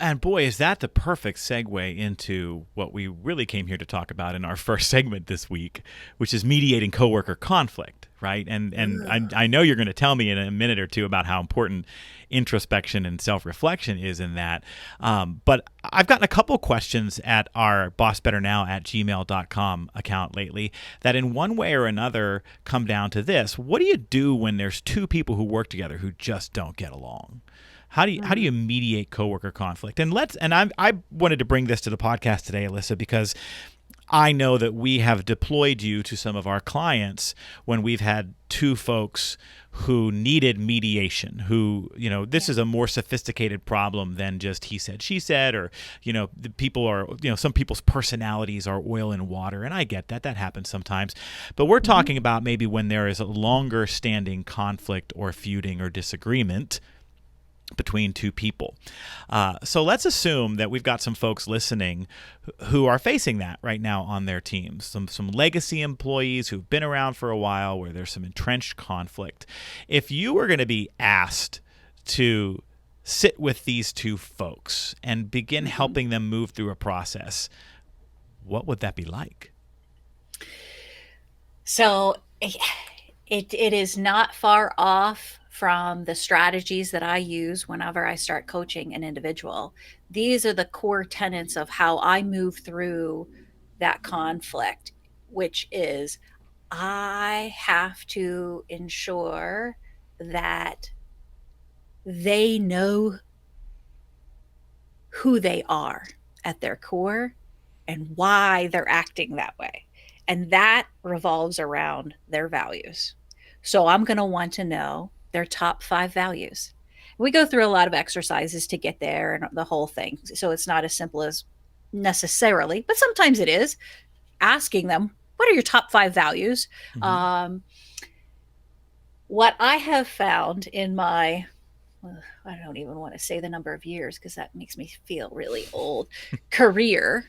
And boy, is that the perfect segue into what we really came here to talk about in our first segment this week, which is mediating coworker conflict, right? And I know you're going to tell me in a minute or two about how important introspection and self-reflection is in that. But I've gotten a couple questions at our bossbetternow@gmail.com account lately that in one way or another come down to this. What do you do when there's two people who work together who just don't get along? How do you mediate coworker conflict? And I wanted to bring this to the podcast today, Alyssa, because I know that we have deployed you to some of our clients when we've had two folks who needed mediation, who, this is a more sophisticated problem than just he said, she said, or, the people are, some people's personalities are oil and water. And I get that. That happens sometimes. But we're talking about maybe when there is a longer standing conflict or feuding or disagreement between two people. So let's assume that we've got some folks listening who are facing that right now on their teams, some legacy employees who've been around for a while where there's some entrenched conflict. If you were going to be asked to sit with these two folks and begin helping them move through a process, what would that be like? So it is not far off from the strategies that I use whenever I start coaching an individual. These are the core tenets of how I move through that conflict, which is I have to ensure that they know who they are at their core and why they're acting that way. And that revolves around their values. So I'm going to want to know their top 5 values. We go through a lot of exercises to get there and the whole thing. So it's not as simple as necessarily, but sometimes it is, asking them, what are your top 5 values? What I have found in my, I don't even want to say the number of years because that makes me feel really old, career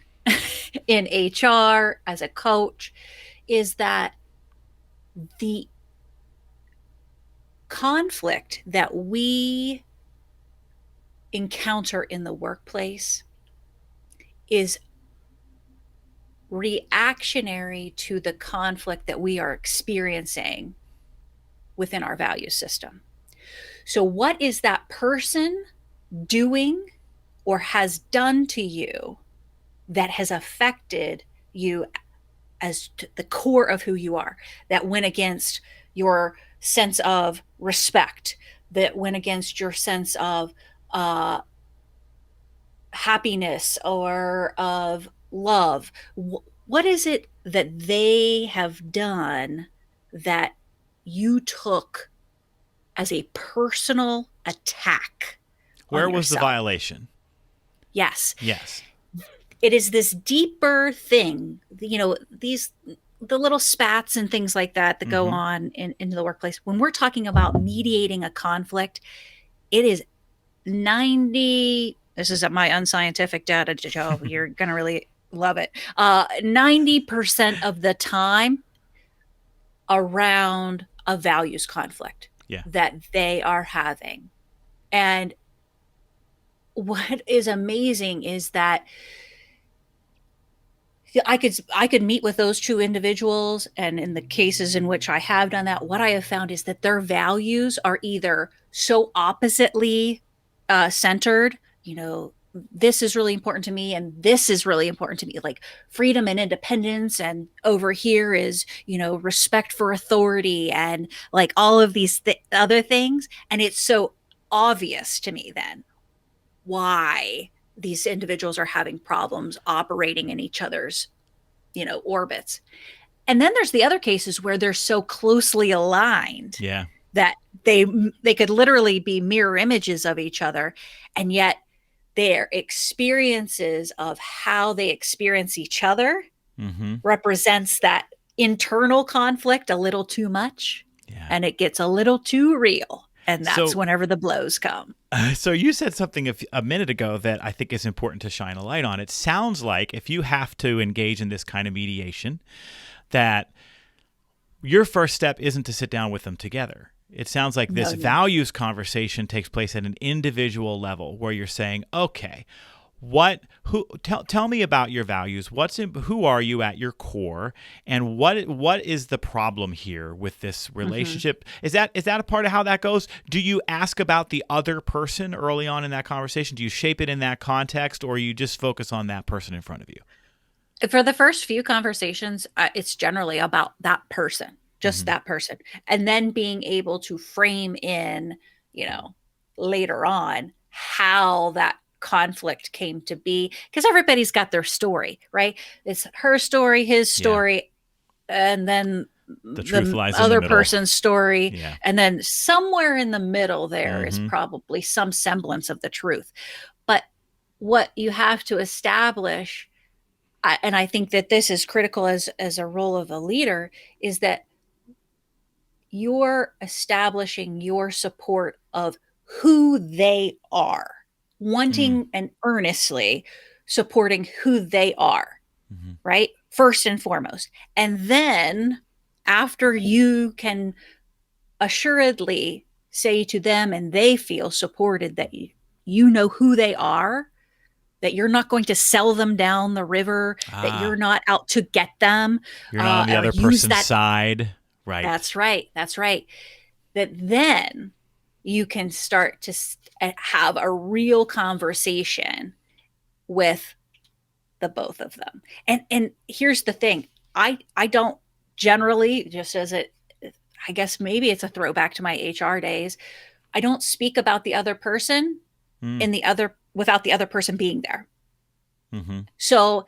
in HR as a coach, is that the conflict that we encounter in the workplace is reactionary to the conflict that we are experiencing within our value system. So what is that person doing or has done to you that has affected you as to the core of who you are, that went against your sense of respect, that went against your sense of happiness or of love? What is it that they have done that you took as a personal attack? Where was the violation? Yes. Yes. It is this deeper thing, the little spats and things like that go on in the workplace. When we're talking about mediating a conflict, it is 90, this is my unscientific data, Joe, you're going to really love it. 90% of the time around a values conflict that they are having. And what is amazing is that I could meet with those two individuals, and in the cases in which I have done that, what I have found is that their values are either so oppositely centered, this is really important to me and this is really important to me, like freedom and independence, and over here is, respect for authority and like all of these other things. And it's so obvious to me then why these individuals are having problems operating in each other's, orbits. And then there's the other cases where they're so closely aligned that they could literally be mirror images of each other. And yet their experiences of how they experience each other represents that internal conflict a little too much. And it gets a little too real. And that's whenever the blows come. So you said something a minute ago that I think is important to shine a light on. It sounds like if you have to engage in this kind of mediation, that your first step isn't to sit down with them together. It sounds like No, this you values conversation takes place at an individual level where you're saying, okay, tell me about your values. Who are you at your core, and what is the problem here with this mhm. relationship? Is that a part of how that goes? Do you ask about the other person early on in that conversation? Do you shape it in that context, or you just focus on that person in front of you? For the first few conversations, it's generally about that person, just Mm-hmm. that person. And then being able to frame in, you know, later on how that conflict came to be, because everybody's got their story, right? It's her story, his Yeah, story, and then the truth the lies in the other middle. person's story. Yeah. And then somewhere in the middle, there is Mm-hmm. probably some semblance of the truth. But what you have to establish, and I think that this is critical as a role of a leader, is that you're establishing your support of who they are, Mm. wanting and earnestly supporting who they are, Mm-hmm. right? First and foremost. And then after you can assuredly say to them and they feel supported that you know who they are, that you're not going to sell them down the river, that you're Ah, not out to get them, you're not on the or other use person's that. side, right? That's right. That's right. That then you can start to have a real conversation with the both of them. And here's the thing. I don't generally, just as it, I guess maybe it's a throwback to my HR days. I don't speak about the other person Mm. in the other without the other person being there. Mm-hmm. So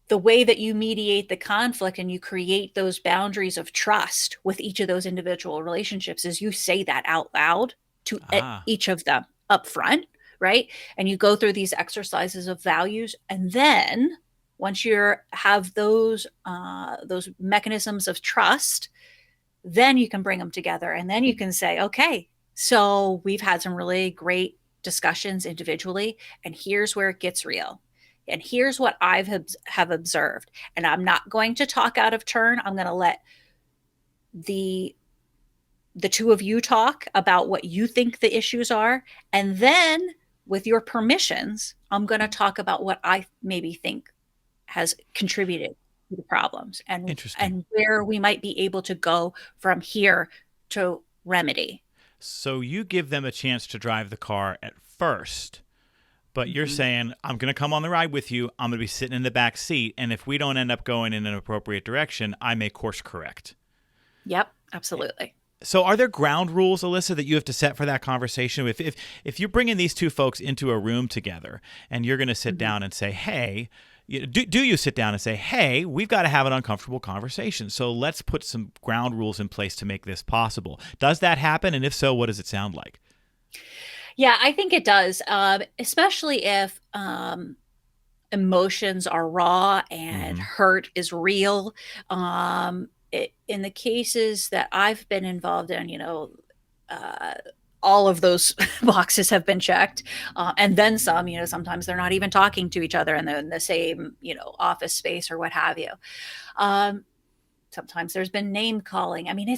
the way that you mediate the conflict and you create those boundaries of trust with each of those individual relationships is you say that out loud to Ah. each of them up front, right? And you go through these exercises of values, and then once you have those mechanisms of trust, then you can bring them together, and then you can say, okay, so we've had some really great discussions individually, and here's where it gets real, and here's what have observed, and I'm not going to talk out of turn. I'm going to let the the two of you talk about what you think the issues are, and then with your permissions, I'm going to talk about what I maybe think has contributed to the problems, Interesting. and where we might be able to go from here to remedy. So you give them a chance to drive the car at first, but you're Mhm. saying, I'm going to come on the ride with you. I'm going to be sitting in the back seat. And if we don't end up going in an appropriate direction, I may course correct. Yep, absolutely. So are there ground rules, Alyssa, that you have to set for that conversation? If you're bringing these two folks into a room together and you're going to sit Mhm. down and say, hey, do you sit down and say, hey, we've got to have an uncomfortable conversation. So let's put some ground rules in place to make this possible. Does that happen? And if so, what does it sound like? Yeah, I think it does, especially if emotions are raw and Mm-hmm. hurt is real. In the cases that I've been involved in, uh, all of those boxes have been checked, and then some. Sometimes they're not even talking to each other in the same, office space or what have you. Um, Sometimes there's been name calling. I mean,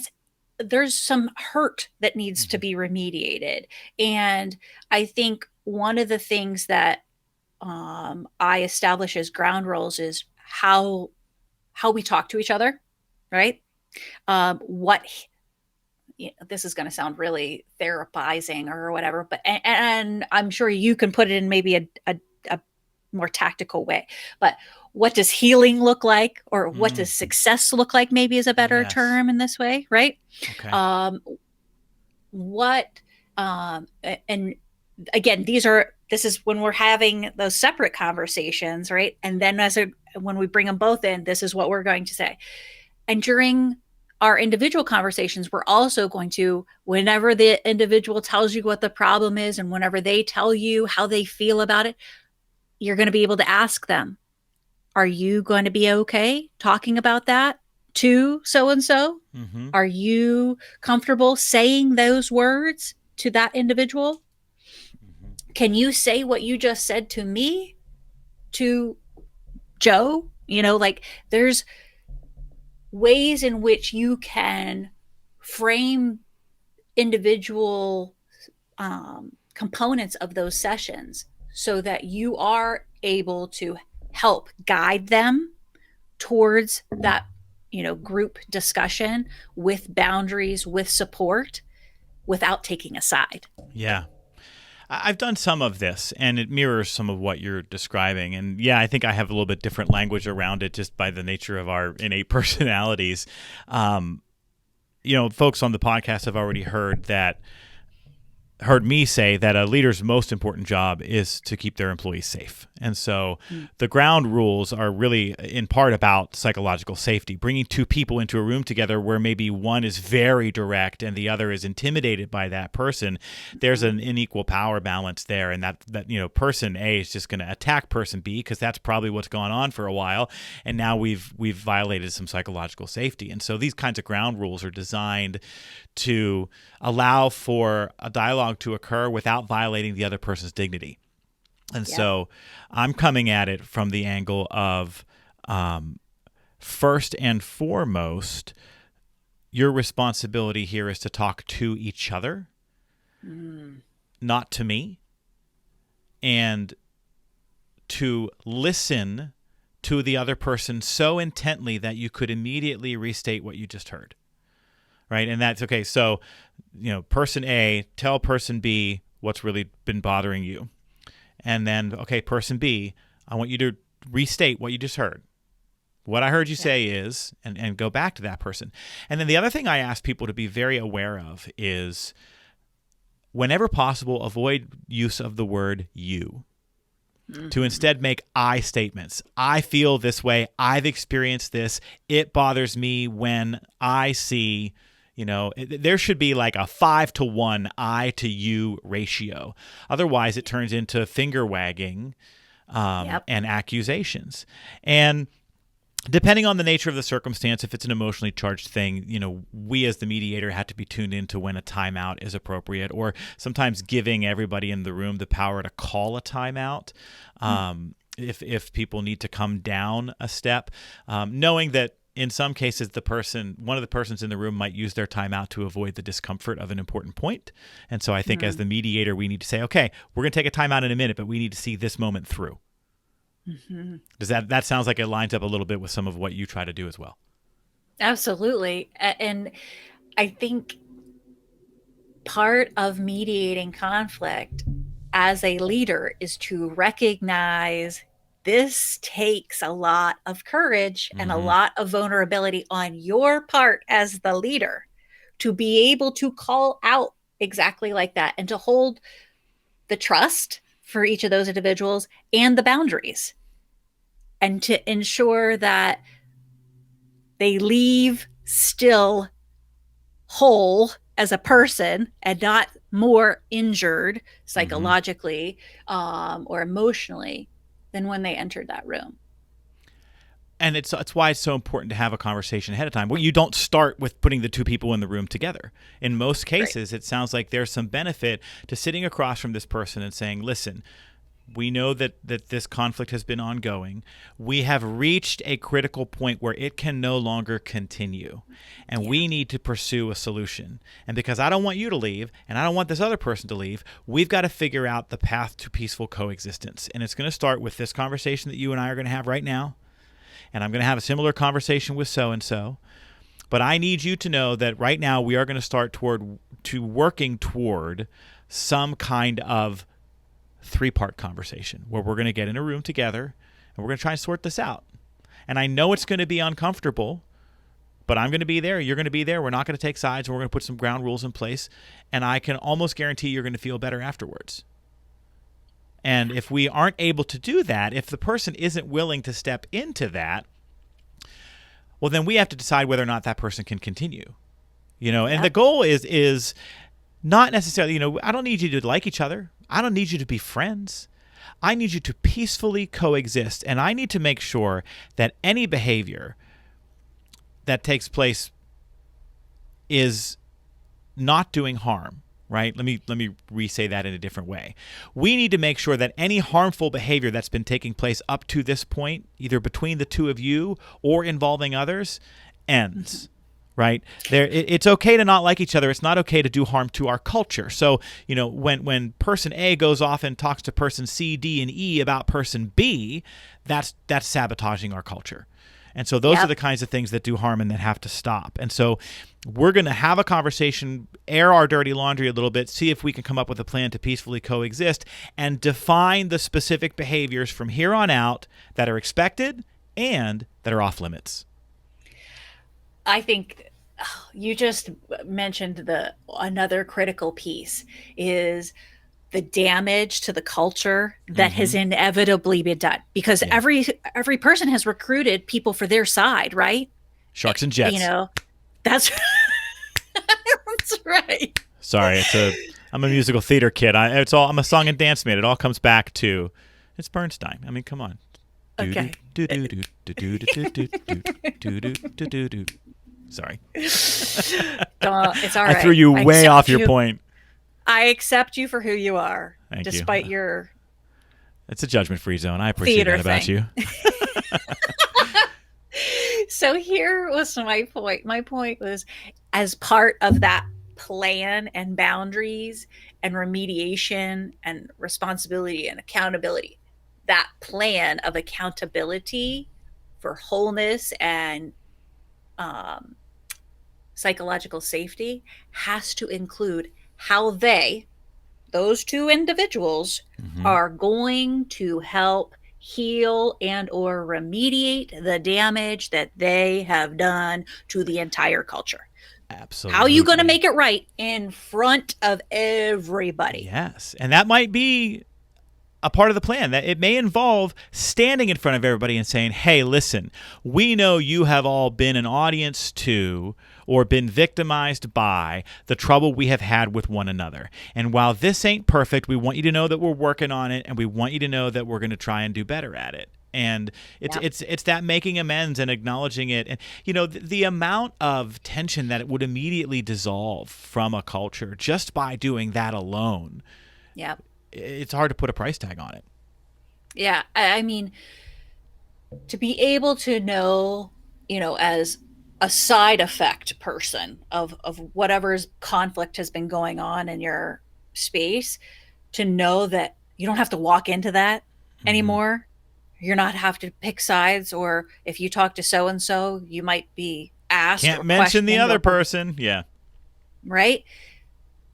there's some hurt that needs to Mm-hmm. be remediated, and I think one of the things that I establish as ground rules is how we talk to each other, right? What This is going to sound really therapizing or whatever, but and I'm sure you can put it in maybe a more tactical way. But what does healing look like, or what Mm, does success look like? Maybe is a better yes. term in this way, right? Okay. Um, what and again, this is when we're having those separate conversations, right? And then when we bring them both in, this is what we're going to say. And during our individual conversations, we're also going to, whenever the individual tells you what the problem is and whenever they tell you how they feel about it, you're going to be able to ask them, are you going to be okay talking about that to so and so? Mm-hmm. Are you comfortable saying those words to that individual? Mm-hmm. Can you say what you just said to me to Joe? Like, there's ways in which you can frame individual components of those sessions so that you are able to help guide them towards that, group discussion with boundaries, with support, without taking a side. Yeah. I've done some of this, and it mirrors some of what you're describing. And yeah, I think I have a little bit different language around it just by the nature of our innate personalities. Folks on the podcast have already heard me say that a leader's most important job is to keep their employees safe. And so the ground rules are really in part about psychological safety, bringing two people into a room together where maybe one is very direct and the other is intimidated by that person. There's an unequal power balance there. And that person A is just going to attack person B because that's probably what's gone on for a while. And now we've violated some psychological safety. And so these kinds of ground rules are designed to allow for a dialogue to occur without violating the other person's dignity. And so I'm coming at it from the angle of first and foremost, your responsibility here is to talk to each other, not to me, and to listen to the other person so intently that you could immediately restate what you just heard. Right. And that's okay. So, person A, tell person B what's really been bothering you. And then, okay, person B, I want you to restate what you just heard. What I heard you say is, and go back to that person. And then the other thing I ask people to be very aware of is whenever possible, avoid use of the word you. To instead make I statements. I feel this way. I've experienced this. It bothers me when I see... there should be like a 5-to-1 I to you ratio. Otherwise, it turns into finger wagging and accusations. And depending on the nature of the circumstance, if it's an emotionally charged thing, we as the mediator have to be tuned into when a timeout is appropriate, or sometimes giving everybody in the room the power to call a timeout if people need to come down a step, knowing that in some cases, one of the persons in the room might use their timeout to avoid the discomfort of an important point. And so I think as the mediator, we need to say, okay, we're going to take a timeout in a minute, but we need to see this moment through. Does that sounds like it lines up a little bit with some of what you try to do as well? Absolutely. And I think part of mediating conflict as a leader is to recognize this takes a lot of courage and a lot of vulnerability on your part as the leader to be able to call out exactly like that and to hold the trust for each of those individuals and the boundaries and to ensure that they leave still whole as a person and not more injured psychologically or emotionally than when they entered that room. And it's why it's so important to have a conversation ahead of time. Well, you don't start with putting the two people in the room together. In most cases, It sounds like there's some benefit to sitting across from this person and saying, listen, we know that this conflict has been ongoing. We have reached a critical point where it can no longer continue. And we need to pursue a solution. And because I don't want you to leave, and I don't want this other person to leave, we've got to figure out the path to peaceful coexistence. And it's going to start with this conversation that you and I are going to have right now. And I'm going to have a similar conversation with so-and-so. But I need you to know that right now we are going to start working toward some kind of 3-part conversation where we're going to get in a room together and we're going to try and sort this out. And I know it's going to be uncomfortable, but I'm going to be there. You're going to be there. We're not going to take sides. And we're going to put some ground rules in place. And I can almost guarantee you're going to feel better afterwards. And if we aren't able to do that, if the person isn't willing to step into that, well, then we have to decide whether or not that person can continue. And the goal is not necessarily, I don't need you to like each other. I don't need you to be friends. I need you to peacefully coexist. And I need to make sure that any behavior that takes place is not doing harm, right? Let me re-say that in a different way. We need to make sure that any harmful behavior that's been taking place up to this point, either between the two of you or involving others, ends. right? It's okay to not like each other. It's not okay to do harm to our culture. So, when person A goes off and talks to person C, D, and E about person B, that's sabotaging our culture. And so those are the kinds of things that do harm and that have to stop. And so we're going to have a conversation, air our dirty laundry a little bit, see if we can come up with a plan to peacefully coexist, and define the specific behaviors from here on out that are expected and that are off limits. I think you just mentioned another critical piece is the damage to the culture that has inevitably been done, because every person has recruited people for their side, right? Sharks and jets. That's that's right. Sorry, I'm a musical theater kid. I'm a song and dance man. It all comes back to it's Bernstein. I mean, come on. Okay. Sorry. It's all right. I threw you way off your point. I accept you for who you are, despite your. It's a judgment-free zone. I appreciate that about you. So here was my point. My point was, as part of that plan and boundaries and remediation and responsibility and accountability, that plan of accountability for wholeness and psychological safety has to include how those two individuals are going to help heal and or remediate the damage that they have done to the entire culture. Absolutely. How are you going to make it right in front of everybody? Yes. And that might be a part of the plan. That it may involve standing in front of everybody and saying, hey, listen, we know you have all been an audience to or been victimized by the trouble we have had with one another. And while this ain't perfect, we want you to know that we're working on it, and we want you to know that we're going to try and do better at it. And it's that making amends and acknowledging it. And, the amount of tension that it would immediately dissolve from a culture just by doing that alone. Yeah. It's hard to put a price tag on it. Yeah. I mean, to be able to know, as a side effect person of whatever's conflict has been going on in your space, to know that you don't have to walk into that anymore. You're not have to pick sides, or if you talk to so-and-so, you might be asked. Can't mention the other person. Yeah. Right?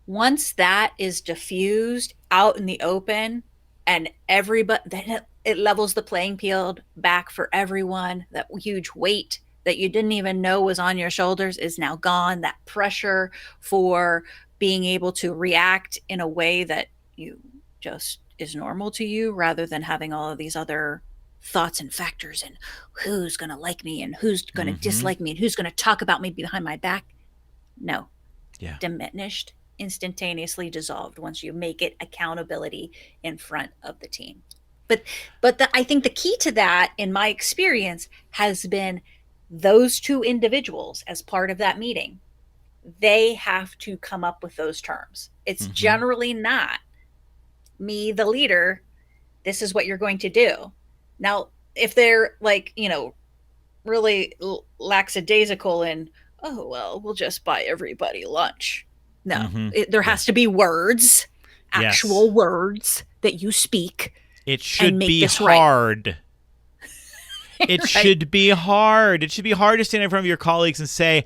Once that is diffused out in the open and everybody, then it levels the playing field back for everyone. That huge weight that you didn't even know was on your shoulders is now gone. That pressure for being able to react in a way that you just is normal to you, rather than having all of these other thoughts and factors and who's going to like me and who's going to dislike me and who's going to talk about me behind my back. No. Yeah. Diminished, instantaneously dissolved once you make it accountability in front of the team. But I think the key to that, in my experience, has been those two individuals as part of that meeting. They have to come up with those terms. It's generally not me, the leader, this is what you're going to do. Now, if they're really lackadaisical and, oh, well, we'll just buy everybody lunch. No, there has to be words, actual words that you speak. It should be hard. It should be hard. It should be hard to stand in front of your colleagues and say,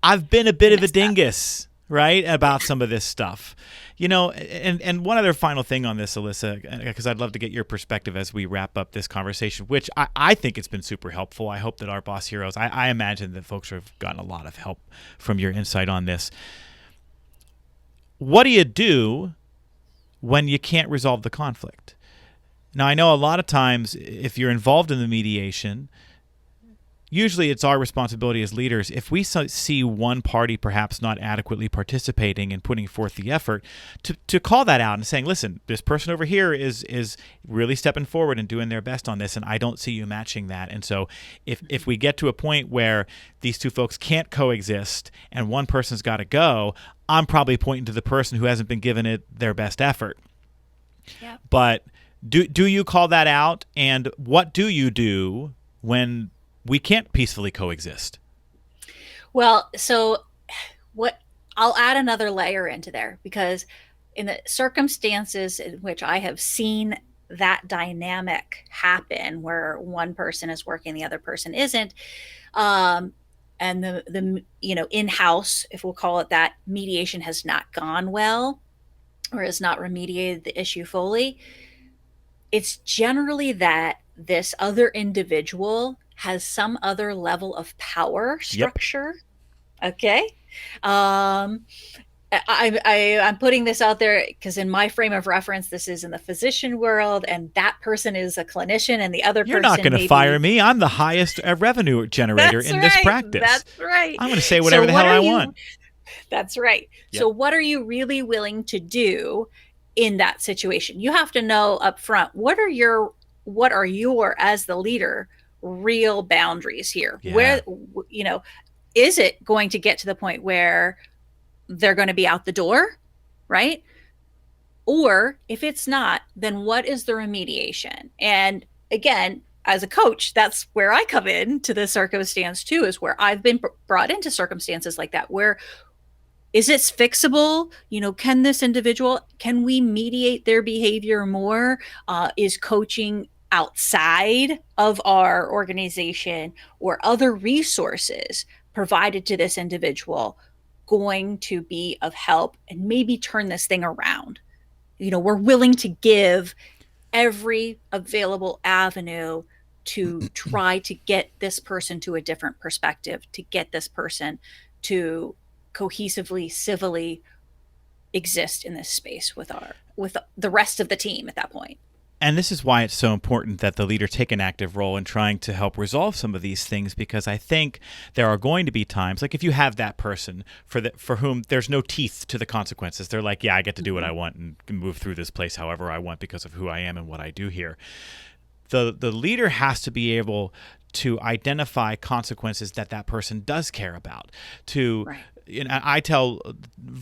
I've been a bit of a dingus, right, about some of this stuff. And one other final thing on this, Alyssa, because I'd love to get your perspective as we wrap up this conversation, which I think it's been super helpful. I hope that our Boss Heroes, I imagine that folks have gotten a lot of help from your insight on this. What do you do when you can't resolve the conflict? Now, I know a lot of times if you're involved in the mediation, usually it's our responsibility as leaders, if we see one party perhaps not adequately participating and putting forth the effort, to call that out and saying, listen, this person over here is really stepping forward and doing their best on this, and I don't see you matching that. And so if we get to a point where these two folks can't coexist and one person's got to go, I'm probably pointing to the person who hasn't been given it their best effort. Yeah. But do you call that out? And what do you do when we can't peacefully coexist? Well, so what I'll add another layer into there, because in the circumstances in which I have seen that dynamic happen where one person is working, the other person isn't, um, and the in-house, if we'll call it that, mediation has not gone well or has not remediated the issue fully, it's generally that this other individual has some other level of power Yep. structure. Okay. Um, I'm putting this out there because in my frame of reference, this is in the physician world, and that person is a clinician, and the other You're not person going to may fire be. me. I'm the highest revenue generator That's in this right. practice. That's right. I'm going to say So whatever the what hell are I you? want. That's right. So Yep. what are you really willing to do in that situation? You have to know up front what are your as the leader real boundaries here. Yeah. Is it going to get to the point where they're going to be out the door, right? Or if it's not, then what is the remediation? And again, as a coach, that's where I come in to the circumstance too, is where I've been brought into circumstances like that, where is it fixable? Can we mediate their behavior more? Is coaching outside of our organization or other resources provided to this individual going to be of help and maybe turn this thing around? We're willing to give every available avenue to try to get this person to a different perspective, to get this person to cohesively, civilly exist in this space with the rest of the team at that point. And this is why it's so important that the leader take an active role in trying to help resolve some of these things, because I think there are going to be times, like if you have that person for whom there's no teeth to the consequences. They're like, yeah, I get to do what I want and move through this place however I want because of who I am and what I do here. The leader has to be able to identify consequences that person does care about. Right. I tell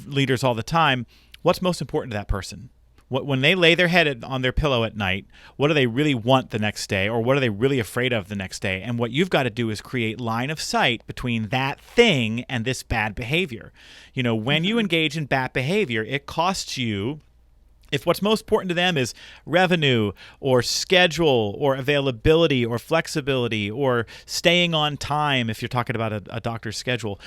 leaders all the time, what's most important to that person? When they lay their head on their pillow at night, what do they really want the next day, or what are they really afraid of the next day? And what you've got to do is create line of sight between that thing and this bad behavior. When you engage in bad behavior, it costs you. If what's most important to them is revenue or schedule or availability or flexibility or staying on time, if you're talking about a doctor's schedule,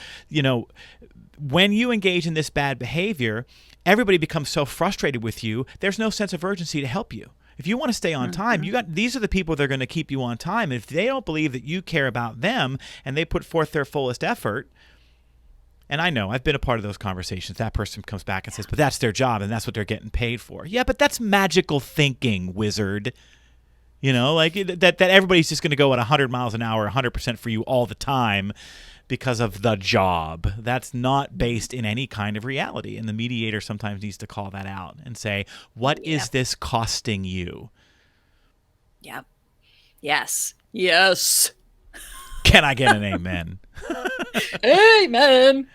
when you engage in this bad behavior, everybody becomes so frustrated with you, there's no sense of urgency to help you. If you want to stay on time, these are the people that are going to keep you on time. And if they don't believe that you care about them and they put forth their fullest effort, and I know I've been a part of those conversations, that person comes back and says, but that's their job and that's what they're getting paid for. Yeah, but that's magical thinking, wizard. Like that everybody's just going to go at 100 miles an hour, 100% for you all the time because of the job. That's not based in any kind of reality. And the mediator sometimes needs to call that out and say, what is this costing you? Yep. Yes. Yes. Can I get an amen? Amen.